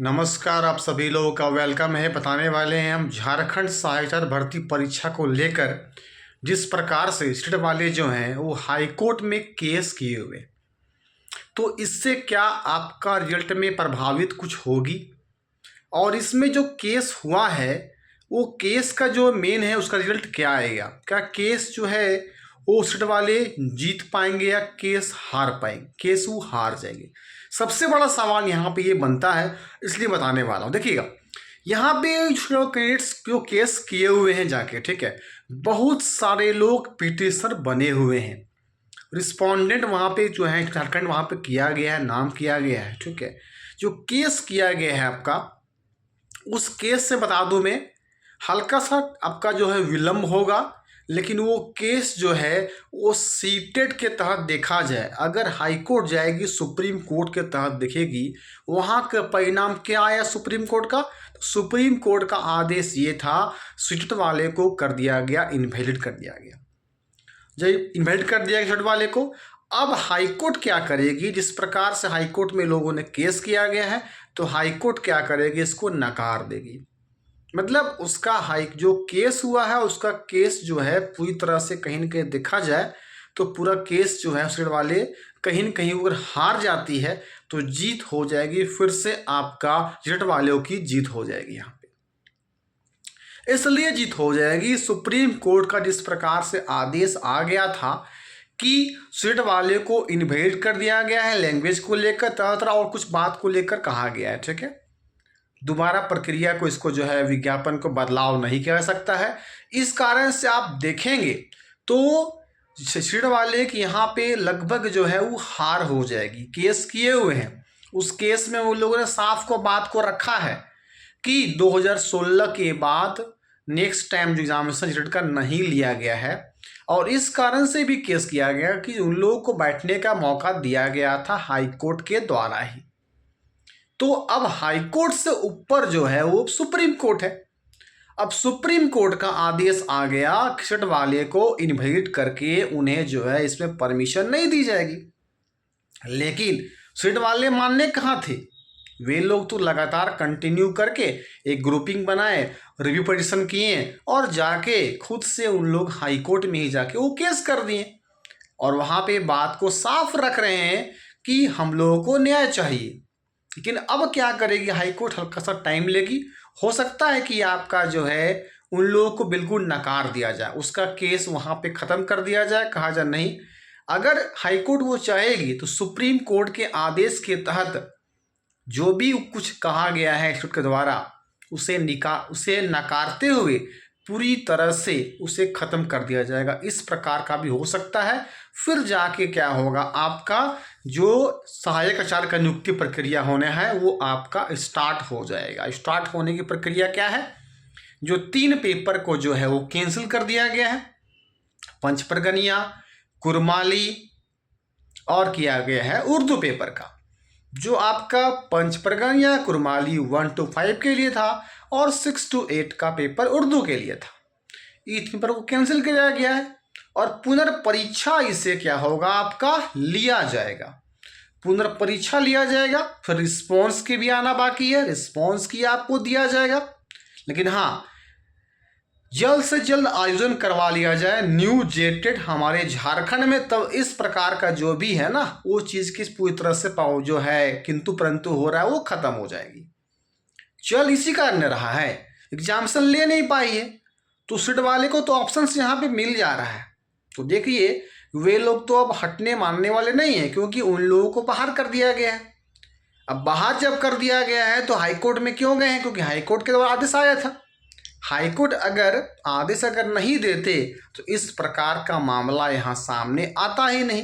नमस्कार, आप सभी लोगों का वेलकम है। बताने वाले हैं हम झारखंड सहायक भर्ती परीक्षा को लेकर जिस प्रकार से स्टेट वाले जो हैं वो हाई कोर्ट में केस किए हुए, तो इससे क्या आपका रिजल्ट में प्रभावित कुछ होगी। और इसमें जो केस हुआ है वो केस का जो मेन है उसका रिजल्ट क्या आएगा। क्या केस जो है वो स्टेट वाले जीत पाएंगे या केस हार पाएंगे, केस वो हार जाएंगे। सबसे बड़ा सवाल यहाँ पे ये बनता है, इसलिए बताने वाला हूँ। देखिएगा, यहाँ पे जो कैंडिडेट्स जो केस किए हुए हैं जाके, ठीक है, बहुत सारे लोग पिटिशनर बने हुए हैं। रिस्पोंडेंट वहाँ पे जो है झारखंड वहाँ पे किया गया है, नाम किया गया है, ठीक है। जो केस किया गया है आपका, उस केस से बता दूं मैं, हल्का सा आपका जो है विलम्ब होगा, लेकिन वो केस जो है वो सीटेट के तहत देखा जाए, अगर हाई कोर्ट जाएगी सुप्रीम कोर्ट के तहत देखेगी, वहाँ का परिणाम क्या आया सुप्रीम कोर्ट का। तो सुप्रीम कोर्ट का आदेश ये था, सीटेट वाले को कर दिया गया, इनवैलिड कर दिया गया। जब इनवैलिड कर दिया गया सीटेट वाले को, अब हाई कोर्ट क्या करेगी, जिस प्रकार से हाई कोर्ट में लोगों ने केस किया गया है, तो हाई कोर्ट क्या करेगी, इसको नकार देगी। मतलब उसका हाई जो केस हुआ है उसका केस जो है पूरी तरह से कहीं न कहीं देखा जाए तो पूरा केस जो है स्टेट वाले कहीं न कहीं अगर हार जाती है तो जीत हो जाएगी, फिर से आपका स्टेट वालों की जीत हो जाएगी। यहाँ पे इसलिए जीत हो जाएगी, सुप्रीम कोर्ट का जिस प्रकार से आदेश आ गया था कि स्टेट वाले को इनवैलिड कर दिया गया है, लैंग्वेज को लेकर तरह तरह और कुछ बात को लेकर कहा गया है, ठीक है। दोबारा प्रक्रिया को इसको जो है विज्ञापन को बदलाव नहीं किया जा सकता है। इस कारण से आप देखेंगे तो स्टेट वाले कि यहाँ पे लगभग जो है वो हार हो जाएगी। केस किए हुए हैं, उस केस में उन लोगों ने साफ को बात को रखा है कि 2016 के बाद नेक्स्ट टाइम जो एग्जामिनेशन रिजल्ट का नहीं लिया गया है, और इस कारण से भी केस किया गया कि उन लोगों को बैठने का मौका दिया गया था हाई कोर्ट के द्वारा ही। तो अब हाई कोर्ट से ऊपर जो है वो सुप्रीम कोर्ट है। अब सुप्रीम कोर्ट का आदेश आ गया, स्टेट वाले को इनवैलिड करके उन्हें जो है इसमें परमिशन नहीं दी जाएगी। लेकिन स्टेट वाले मानने कहाँ थे, वे लोग तो लगातार कंटिन्यू करके एक ग्रुपिंग बनाए, रिव्यू पिटीशन किए और जाके खुद से उन लोग हाई कोर्ट में ही जाके वो केस कर दिए, और वहाँ पे बात को साफ रख रहे हैं कि हम लोगों को न्याय चाहिए। लेकिन अब क्या करेगी हाई कोर्ट, हल्का सा टाइम लेगी। हो सकता है कि आपका जो है उन लोगों को बिल्कुल नकार दिया जाए, उसका केस वहाँ पे ख़त्म कर दिया जाए, कहा जाए नहीं। अगर हाई कोर्ट वो चाहेगी तो सुप्रीम कोर्ट के आदेश के तहत जो भी कुछ कहा गया है कोर्ट के द्वारा उसे नकारते हुए पूरी तरह से उसे ख़त्म कर दिया जाएगा। इस प्रकार का भी हो सकता है। फिर जाके क्या होगा, आपका जो सहायक आचार्य का नियुक्ति प्रक्रिया होना है वो आपका स्टार्ट हो जाएगा। स्टार्ट होने की प्रक्रिया क्या है, जो 3 पेपर को जो है वो कैंसिल कर दिया गया है, पंचपरगनिया, कुरमाली और किया गया है उर्दू पेपर का। जो आपका पंचपरगनिया कुरमाली 1 to 5 के लिए था और 6 to 8 का पेपर उर्दू के लिए था, इस पेपर को कैंसिल किया गया है। और पुनर्परीक्षा इसे क्या होगा, आपका लिया जाएगा, पुनर्परीक्षा लिया जाएगा। फिर रिस्पॉन्स की भी आना बाकी है, रिस्पॉन्स की आपको दिया जाएगा। लेकिन हाँ, जल्द से जल्द आयोजन करवा लिया जाए न्यू जेटेड हमारे झारखंड में, तब इस प्रकार का जो भी है ना वो चीज़ की पूरी तरह से जो है किंतु परंतु हो रहा है वो खत्म हो जाएगी। चल इसी कारण रहा है एग्जामिनेशन ले नहीं पाई है, तो सीट वाले को तो ऑप्शंस यहाँ पे मिल जा रहा है। तो देखिए, वे लोग तो अब हटने मानने वाले नहीं हैं, क्योंकि उन लोगों को बाहर कर दिया गया है। अब बाहर जब कर दिया गया है तो हाई कोर्ट में क्यों गए हैं, क्योंकि हाई कोर्ट के द्वारा आदेश आया था। हाई कोर्ट अगर आदेश नहीं देते तो इस प्रकार का मामला यहाँ सामने आता ही नहीं।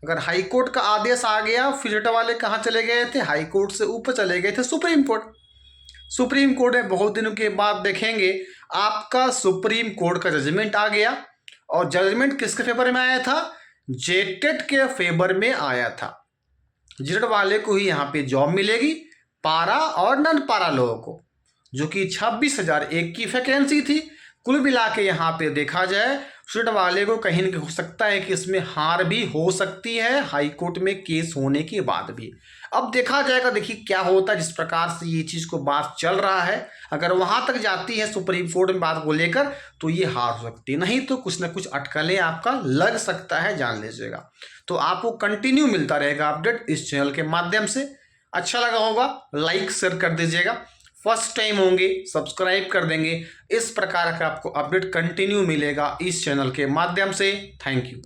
अगर हाई कोर्ट का आदेश आ गया, फिर वाले कहाँ चले गए थे, हाई कोर्ट से ऊपर चले गए थे सुप्रीम कोर्ट। सुप्रीम कोर्ट में बहुत दिनों के बाद देखेंगे आपका सुप्रीम कोर्ट का जजमेंट आ गया, और जजमेंट किसके फेवर में आया था, जेटेड के फेवर में आया था। जेटेड वाले को ही यहाँ पे जॉब मिलेगी, पारा और नन पारा लोगों को, जो कि 26,001 की वैकेंसी थी। कुल मिला के यहाँ पे देखा जाए स्टूडेंट वाले को कहीं न कहीं हो सकता है कि इसमें हार भी हो सकती है हाई कोर्ट में केस होने के बाद भी। अब देखा जाएगा, देखिए क्या होता है। जिस प्रकार से ये चीज़ को बात चल रहा है, अगर वहाँ तक जाती है सुप्रीम कोर्ट में बात को लेकर तो ये हार हो सकती है, नहीं तो कुछ ना कुछ अटकलें आपका लग सकता है, जान लीजिएगा। तो आपको कंटिन्यू मिलता रहेगा अपडेट इस चैनल के माध्यम से। अच्छा लगा होगा लाइक शेयर कर दीजिएगा, फर्स्ट टाइम होंगे सब्सक्राइब कर देंगे। इस प्रकार का आपको अपडेट कंटिन्यू मिलेगा इस चैनल के माध्यम से। Thank you.